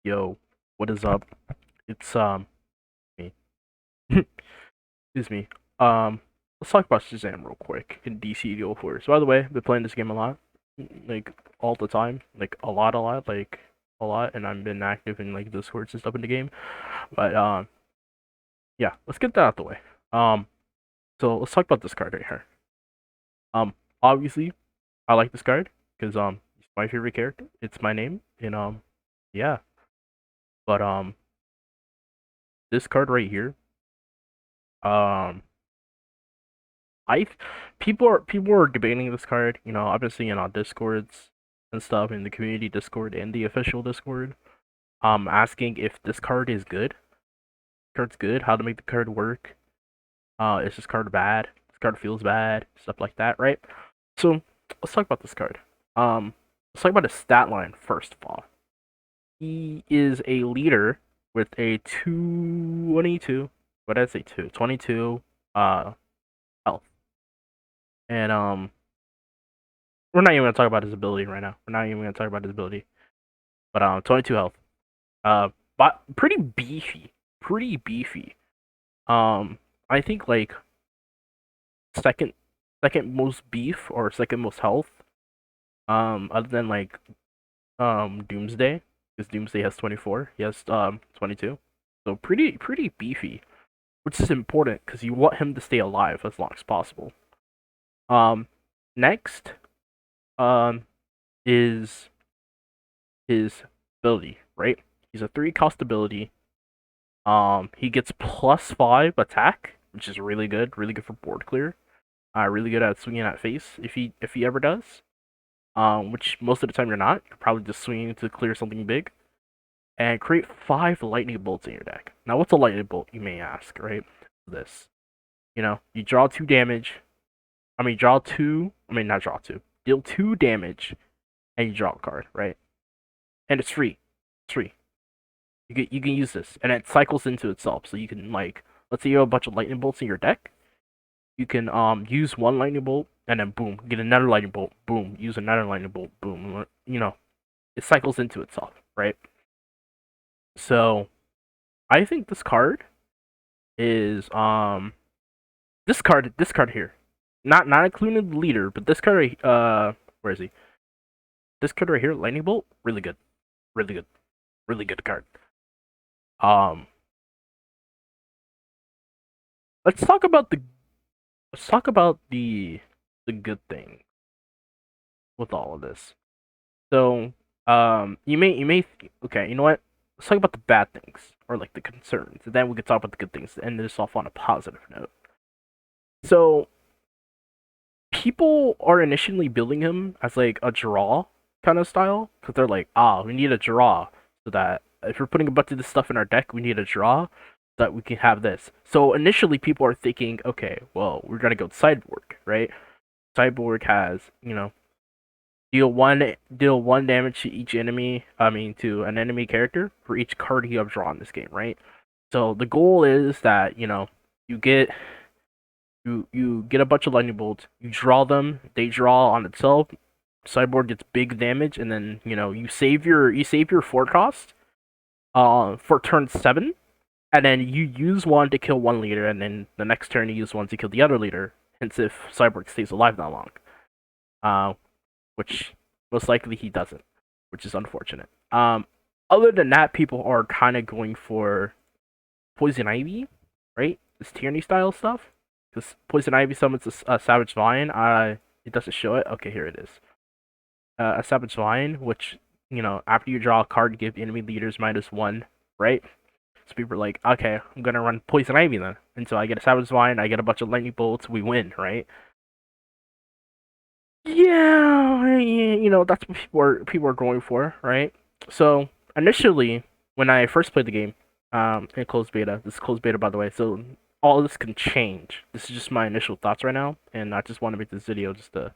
Yo, what is up? It's me. Excuse me. Let's talk about Shazam real quick in DC Duel Force. By the way, I've been playing this game a lot, like all the time, like a lot, and I've been active in like Discords and stuff in the game. But yeah, let's get that out the way. Um, so let's talk about this card right here. Obviously, I like this card because it's my favorite character. It's my name, and yeah. But this card right here, um I people are debating this card. You know, I've been seeing it on Discords and stuff in the community Discord and the official Discord. Asking if this card is good. Card's good. How to make the card work. Is this card bad? This card feels bad. Stuff like that, right? So let's talk about this card. Let's talk about his stat line first of all. He is a leader with a 22. What did I say? 22 health, and we're not even gonna talk about his ability right now. We're not even gonna talk about his ability. But 22 health. But pretty beefy. Pretty beefy. I think like second second most beef or second most health. Other than like Doomsday, because Doomsday has 24. He has 22. So pretty beefy, which is important because you want him to stay alive as long as possible. Um, next is his ability, right? He's a 3 cost ability. He gets +5 attack, which is really good for board clear. Really good at swinging at face if he ever does. Which most of the time you're not. You're probably just swinging to clear something big. And create 5 lightning bolts in your deck. Now, what's a lightning bolt? You may ask, right? This, you draw 2 damage. I mean, draw two. I mean, not draw two. Deal 2 damage, and you draw a card, right? And it's free. It's free. You can use this, and it cycles into itself. So you can like, let's say you have a bunch of lightning bolts in your deck. You can use one lightning bolt, and then boom, get another lightning bolt. Boom, use another lightning bolt. Boom. It cycles into itself, right? So I think this card is this card here, not including the leader, but this card where is he? This card right here, lightning bolt, really good, really good, really good card. Um, let's talk about the let's talk about the good thing with all of this. So, you may okay, you know what? Let's talk about the bad things or like the concerns, and then we can talk about the good things to end this off on a positive note. So, people are initially building him as like a draw kind of style because they're like, we need a draw so that if we're putting a bunch of this stuff in our deck, we need a draw so that we can have this. So initially, people are thinking, okay, well, we're gonna go sideboard, right? Cyborg has, deal one damage to each enemy. I mean, to an enemy character for each card you have drawn in this game, right? So the goal is that you get you get a bunch of lightning bolts, you draw them, they draw on itself. Cyborg gets big damage, and then you save your 4 cost for turn 7, and then you use one to kill one leader, and then the next turn you use one to kill the other leader. Hence, if Cyborg stays alive that long. Uh, which most likely he doesn't, which is unfortunate. Other than that, people are kind of going for Poison Ivy, right? This Tyranny style stuff. Because Poison Ivy summons a Savage Vine. It doesn't show it. Okay, here it is. A Savage Vine, which after you draw a card, give enemy leaders -1, right? So people are like, okay, I'm gonna run Poison Ivy then. And so I get a Savage Vine, I get a bunch of lightning bolts, we win, right? Yeah, that's what people are going for, right? So initially, when I first played the game, in closed beta, this is closed beta by the way, so all this can change. This is just my initial thoughts right now, and I just want to make this video just to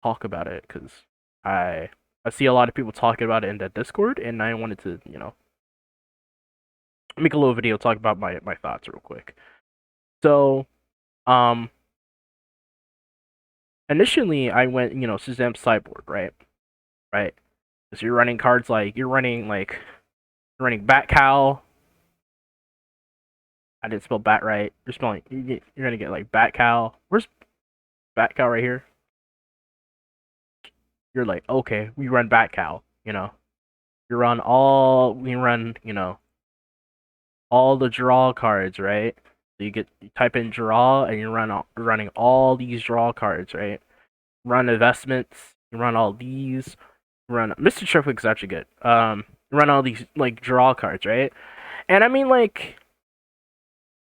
talk about it because I I see a lot of people talking about it in that Discord, and I wanted to make a little video talk about my thoughts real quick. So um initially I went Shazam Cyborg, right? Right. Because you're running cards like You're running Bat Cow. I didn't spell bat right. You're spelling. You're gonna get like Bat Cow. Where's Bat Cow right here? You're like, okay, we run Bat Cow. You know, we run. You know, all the draw cards, right? So you type in draw and running all these draw cards, right? Run investments. You run all these. Run Mr. Tripwick's actually good. Run all these like draw cards, right? And I mean like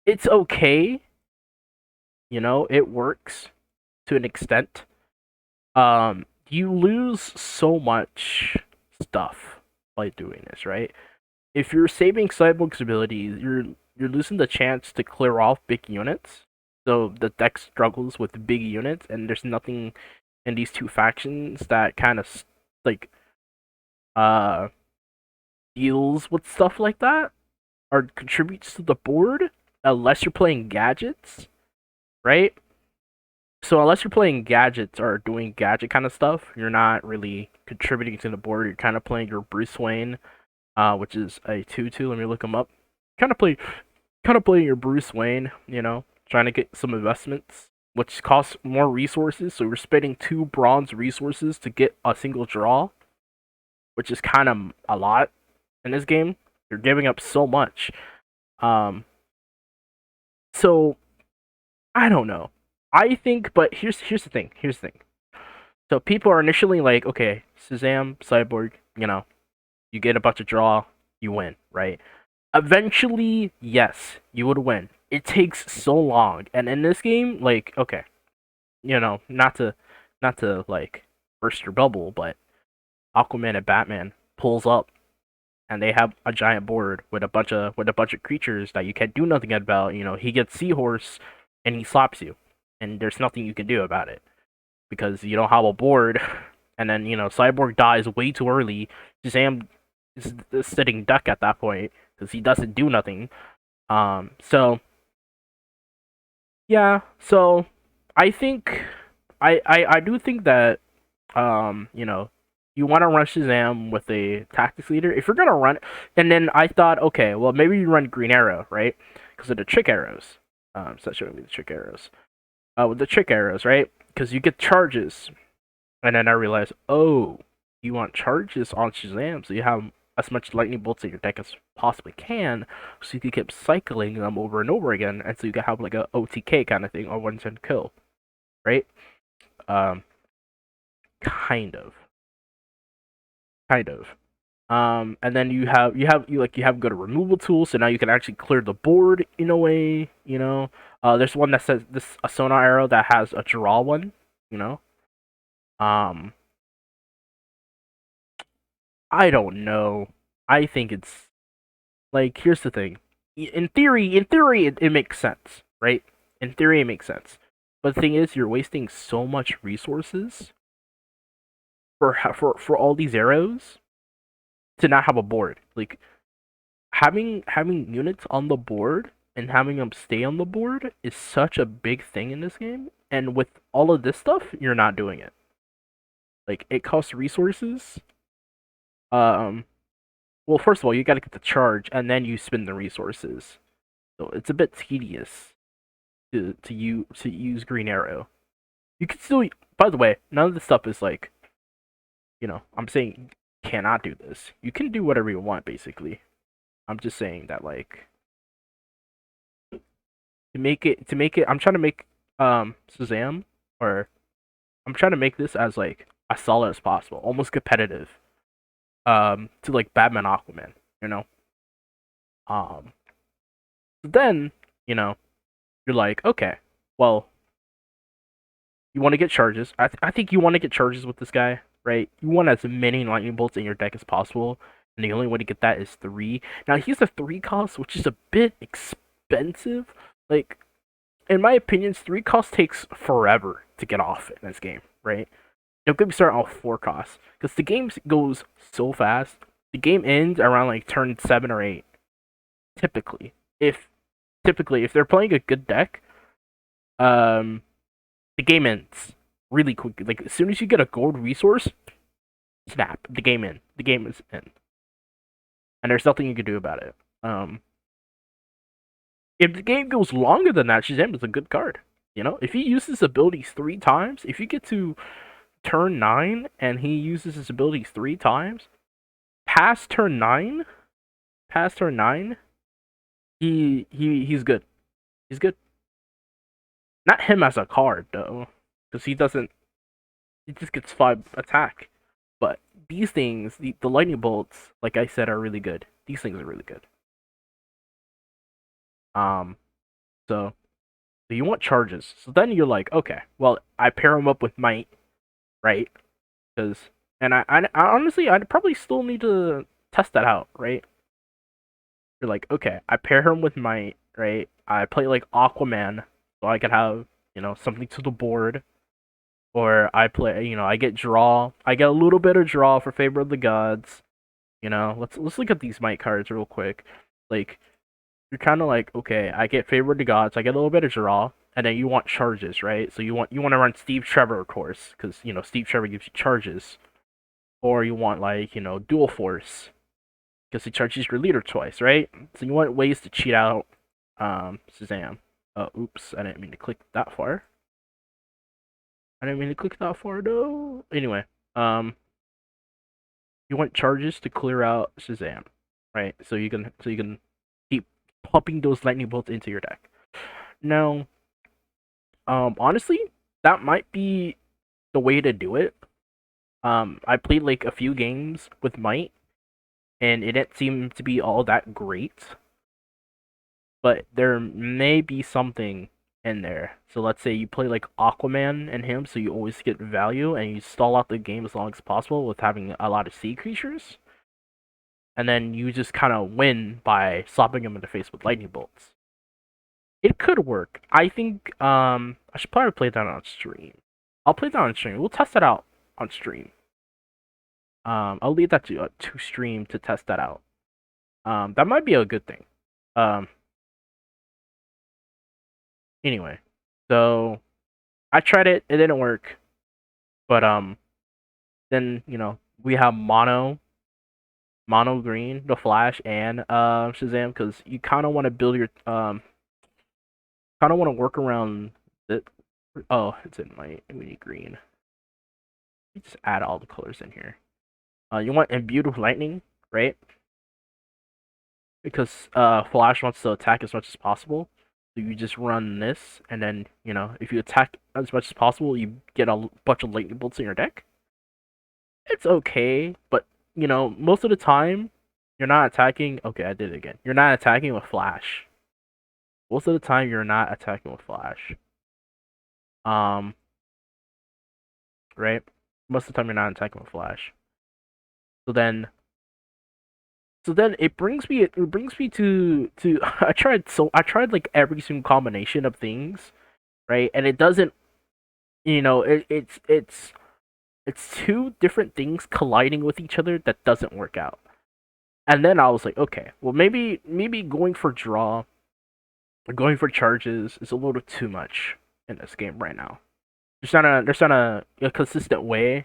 it's okay, you know, it works to an extent. You lose so much stuff by doing this, right? If you're saving Cyborg's abilities, you're losing the chance to clear off big units. So the deck struggles with big units, and there's nothing in these two factions that kind of like uh deals with stuff like that or contributes to the board unless you're playing gadgets, right? So unless you're playing gadgets or doing gadget kind of stuff, you're not really contributing to the board. You're kind of playing your Bruce Wayne, which is a 2/2. Let me look him up. Kind of play, kind of playing your Bruce Wayne. You know, trying to get some investments, which costs more resources. So you're spending 2 bronze resources to get a single draw, which is kind of a lot in this game. You're giving up so much. Um, so I don't know. I think, but here's the thing. Here's the thing. So people are initially like, okay, Shazam, Cyborg, you know, you get a bunch of draw, you win, right? Eventually, yes, you would win. It takes so long, and in this game, like, okay, you know, not to like burst your bubble, but Aquaman and Batman pulls up, and they have a giant board with a bunch of creatures that you can't do nothing about. You know, he gets Seahorse, and he slaps you, and there's nothing you can do about it because you don't have a board. And then you know Cyborg dies way too early. Shazam is sitting duck at that point because he doesn't do nothing. So yeah, so I think I do think that you know you want to run Shazam with a tactics leader if you're gonna run. And then I thought, okay, well maybe you run Green Arrow, right? Because of the trick arrows. So showing me the trick arrows. With the trick arrows, right? Because you get charges. And then I realized, oh, you want charges on Shazam, so you have as much lightning bolts in your deck as possibly can, so you can keep cycling them over and over again, and so you can have like a OTK kind of thing, or one turn kill, right? Um, kind of, kind of. And then you have good removal tools, so now you can actually clear the board in a way, you know. There's one that says this a sonar arrow that has a draw one, you know. Um, I don't know. I think it's like here's the thing. In theory, it makes sense, right? In theory, it makes sense. But the thing is, you're wasting so much resources for all these arrows to not have a board. Like having units on the board and having them stay on the board is such a big thing in this game. And with all of this stuff, you're not doing it. Like it costs resources. Um, well, first of all, you got to get the charge, and then you spend the resources. So it's a bit tedious to use Green Arrow. You can still, by the way, none of this stuff is like, you know, I'm saying you cannot do this. You can do whatever you want, basically. I'm just saying that like to make it. I'm trying to make Shazam, or I'm trying to make this as like as solid as possible, almost competitive. To like Batman, Aquaman, you know. Um, then you know you're like, okay, well, you want to get charges. I think you want to get charges with this guy, right? You want as many lightning bolts in your deck as possible, and the only way to get that is 3. Now he's a 3 cost, which is a bit expensive. Like in my opinion, 3 cost takes forever to get off in this game, right? Don't get me started on 4 costs because the game goes so fast. The game ends around like turn 7 or 8, typically. If if they're playing a good deck, um, the game ends really quickly. Like as soon as you get a gold resource, snap, the game in. The game is in. and there's nothing you can do about it. If the game goes longer than that, Shazam is a good card. You know, if he uses abilities 3 times, if you get to turn 9 and he uses his abilities 3 times, past turn 9, past turn 9, he's good. He's good. Not him as a card though, because he doesn't. He just gets 5 attack. But these things, the lightning bolts, like I said, are really good. These things are really good. Um, so you want charges. So then you're like, okay, well, I pair him up with might, right? Because I honestly, I'd probably still need to test that out, right? You're like, okay, I pair him with might, right? I play like Aquaman, so I could have something to the board, or I play, I get draw, I get a little bit of draw for Favor of the Gods. Let's look at these might cards real quick. Like, you're kind of like, okay, I get Favor of the Gods, I get a little bit of draw, and then you want charges, right? So you want to run Steve Trevor, of course, because Steve Trevor gives you charges, or you want like Dual Force because he charges your leader twice, right? So you want ways to cheat out Shazam. Oops, I didn't mean to click that far. I didn't mean to click that far though. Anyway, you want charges to clear out Shazam, right? So you can keep pumping those lightning bolts into your deck. Now, honestly, that might be the way to do it. I played like a few games with Might, and it didn't seem to be all that great. But there may be something in there. So let's say you play like Aquaman and him, so you always get value, and you stall out the game as long as possible with having a lot of sea creatures, and then you just kind of win by slapping him in the face with lightning bolts. It could work. I think I should probably play that on stream. I'll play that on stream. We'll test that out on stream. I'll leave that to stream to test that out. That might be a good thing. Um, anyway, so I tried it. It didn't work. But then we have mono green, the Flash, and Shazam, because you kind of want to build your kind of want to work around it. Oh, it's in my we need green. Let me just add all the colors in here. You want imbued with lightning, right? Because Flash wants to attack as much as possible. So you just run this, and then if you attack as much as possible, you get a bunch of lightning bolts in your deck. It's okay, but most of the time you're not attacking. Okay, I did it again. You're not attacking with Flash. Most of the time you're not attacking with Flash. Um, right? Most of the time you're not attacking with Flash. So then it brings me to I tried like every single combination of things, right? And it doesn't it's two different things colliding with each other that doesn't work out. And then I was like, okay, well maybe going for draw or going for charges is a little too much in this game right now. There's not a consistent way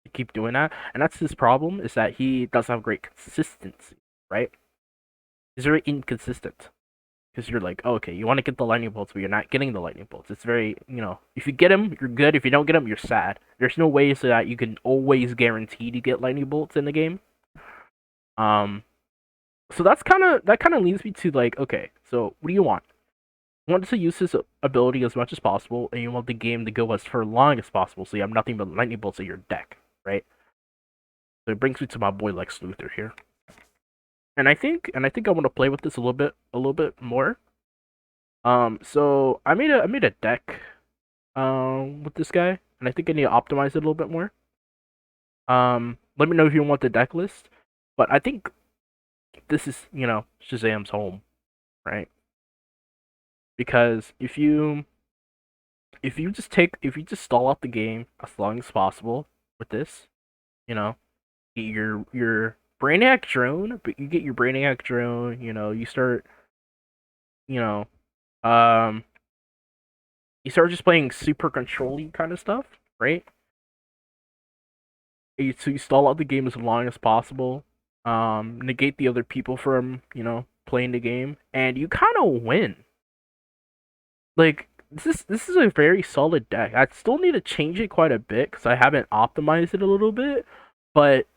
to keep doing that, and that's his problem is that he doesn't have great consistency, right? He's very inconsistent because you're like, oh, okay, you want to get the lightning bolts, but you're not getting the lightning bolts. It's very, if you get them, you're good. If you don't get them, you're sad. There's no way so that you can always guarantee to get lightning bolts in the game. Um, so that kind of leads me to like, okay, so what do you want? You want to use his ability as much as possible, and you want the game to go as for long as possible, so you have nothing but lightning bolts in your deck, right? So it brings me to my boy Lex Luthor here, and I want to play with this a little bit more. So I made a deck, with this guy, and I think I need to optimize it a little bit more. Let me know if you want the deck list, but I think this is Shazam's home, right? Because if you just stall out the game as long as possible with this, you know, get your Brainiac drone, but you get your Brainiac drone, you start, you know, um, you start just playing super controlling kind of stuff, right? So you stall out the game as long as possible. negate the other people from, playing the game, and you kind of win. Like this is a very solid deck. I still need to change it quite a bit because I haven't optimized it a little bit, but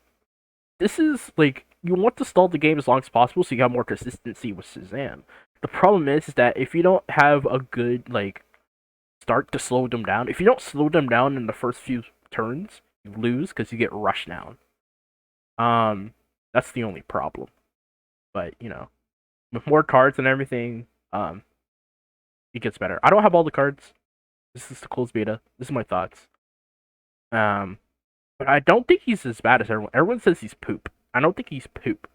this is like you want to stall the game as long as possible so you have more consistency with Shazam. The problem is that if you don't have a good like start to slow them down, if you don't slow them down in the first few turns, you lose because you get rushed down. Um, that's the only problem. But with more cards and everything, it gets better. I don't have all the cards. This is the closed beta. This is my thoughts. Um, but I don't think he's as bad as everyone. Everyone says he's poop. I don't think he's poop.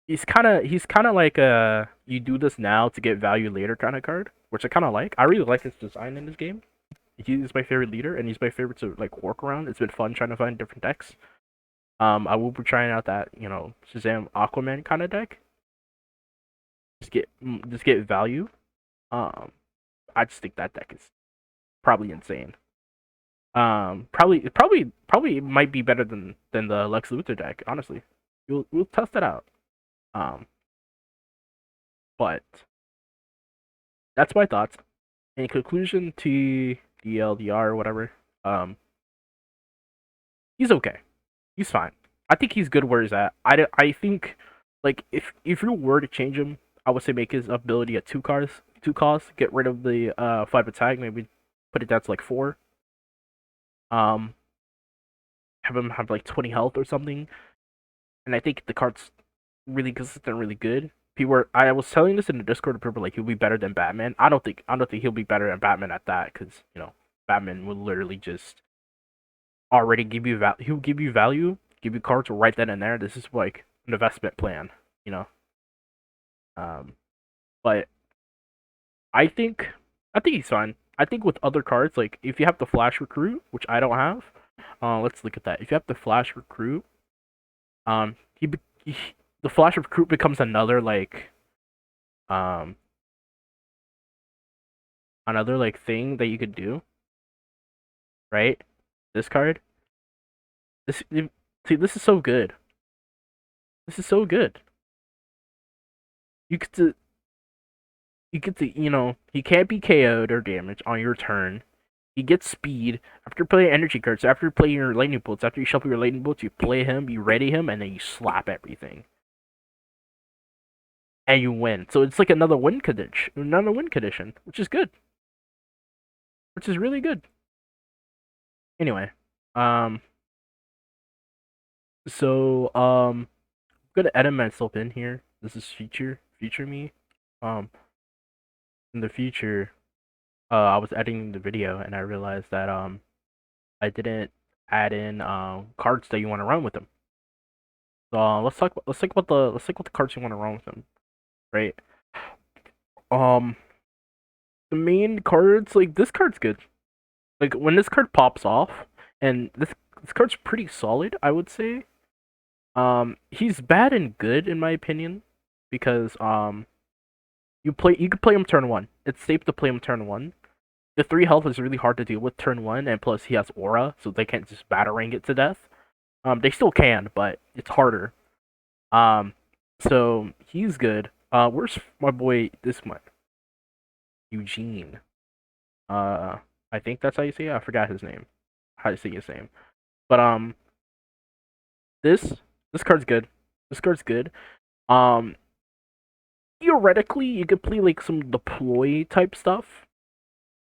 He's kind of like a you do this now to get value later kind of card, which I kind of like. I really like his design in this game. He's my favorite leader, and he's my favorite to like work around. It's been fun trying to find different decks. I will be trying out that Shazam Aquaman kind of deck. Just get value. Um, I just think that deck is probably insane. Probably might be better than the Lex Luthor deck. Honestly, we'll test it out. Um, but that's my thoughts. In conclusion to the LDR or whatever, he's okay. He's fine. I think he's good where he's at. I think like if you were to change him, I would say make his ability at two costs, get rid of the 5 attack, maybe put it down to like 4. Um, have him have like 20 health or something, and I think the card's really consistent, really good. I was telling this in the Discord to people like he'll be better than Batman. I don't think he'll be better than Batman at that because Batman will literally just already give you value. He'll give you value, give you cards right then and there. This is like an investment plan, you know. Um, but I think I think he's fine. I think with other cards, like if you have the Flash Recruit, which I don't have, let's look at that. If you have the Flash Recruit, he the Flash Recruit becomes um another like thing that you could do, right? This card, this see, this is so good. This is so good. You get to he can't be KO'd or damaged on your turn. He gets speed after playing energy cards. After playing your lightning bolts, after you shuffle your lightning bolts, you play him, you ready him, and then you slap everything, and you win. So it's like another win condition, which is good, which is really good. Anyway, um, I'm gonna edit myself in here. This is feature me. Um, in the future, I was editing the video and I realized that I didn't add in cards that you want to run with them. So let's talk about the cards you want to run with them, right? Um, the main cards like this card's good. Like when this card pops off, and this card's pretty solid, I would say. He's bad and good in my opinion because you could play him turn 1. It's safe to play him turn 1. The 3 health is really hard to deal with turn 1, and plus he has aura, so they can't just batarang it to death. They still can, but it's harder. Um, so he's good. Where's my boy? This one, Eugene. Uh, I think that's how you say it. I forgot his name. How to say his name? But this this card's good. This card's good. Um, theoretically, you could play like some deploy type stuff.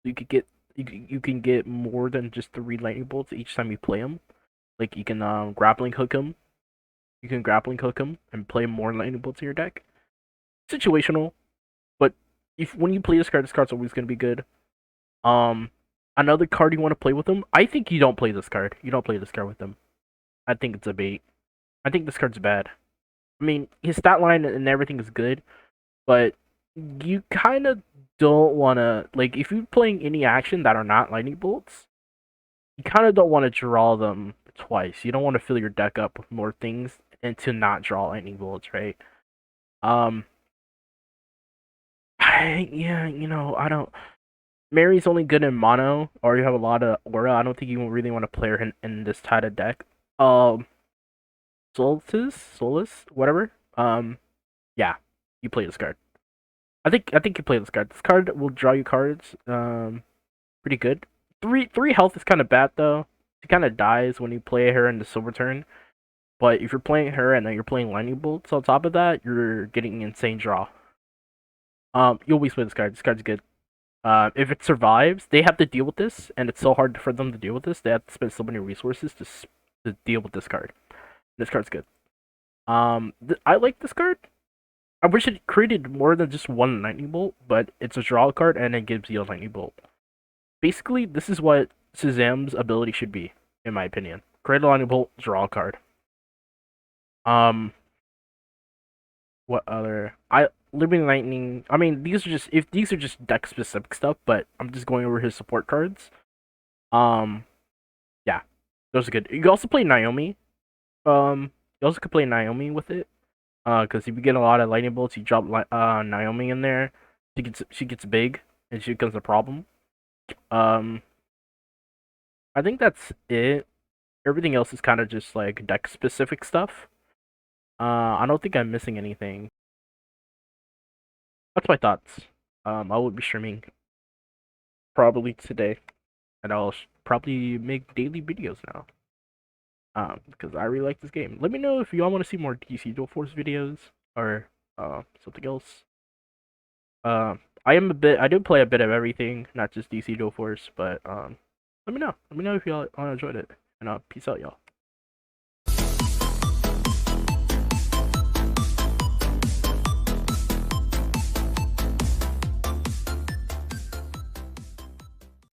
You can get more than just 3 lightning bolts each time you play him. Like you can grappling hook him. You can grappling hook him and play more lightning bolts in your deck. Situational, but if when you play this card's always gonna be good. Um, Another card you want to play with him? I think you don't play this card. You don't play this card with him. I think it's a bait. I think this card's bad. I mean, his stat line and everything is good, but you kind of don't want to like if you're playing any action that are not lightning bolts. You kind of don't want to draw them twice. You don't want to fill your deck up with more things and to not draw lightning bolts, right? Um, yeah, I don't. Mary's only good in mono, or you have a lot of aura. I don't think you really want to play her in this type of deck. Um, Solus, whatever. Yeah, you play this card. I think you play this card. This card will draw you cards. Pretty good. Three health is kind of bad though. She kind of dies when you play her in the silver turn. But if you're playing her and then you're playing lightning bolts on top of that, you're getting insane draw. You always play this card. This card's good. If it survives, they have to deal with this, and it's so hard for them to deal with this. They have to spend so many resources to deal with this card. This card's good. I like this card. I wish it created more than just one lightning bolt, but it's a draw card and it gives you a lightning bolt. Basically, this is what Shazam's ability should be, in my opinion. Create a lightning bolt, draw a card. Um, what other? I Living Lightning. I mean, these are just deck specific stuff, but I'm just going over his support cards. Um, yeah, those are good. You can also play Naomi. You also could play Naomi with it. Because if you get a lot of lightning bolts, you drop Naomi in there. She gets big, and she becomes a problem. Um, I think that's it. Everything else is kind of just like deck specific stuff. I don't think I'm missing anything. That's my thoughts. I will be streaming probably today, and I'll probably make daily videos now. Because I really like this game. Let me know if y'all want to see more DC Dual Force videos or something else. I do play a bit of everything, not just DC Dual Force, but let me know. Let me know if y'all enjoyed it, and peace out, y'all.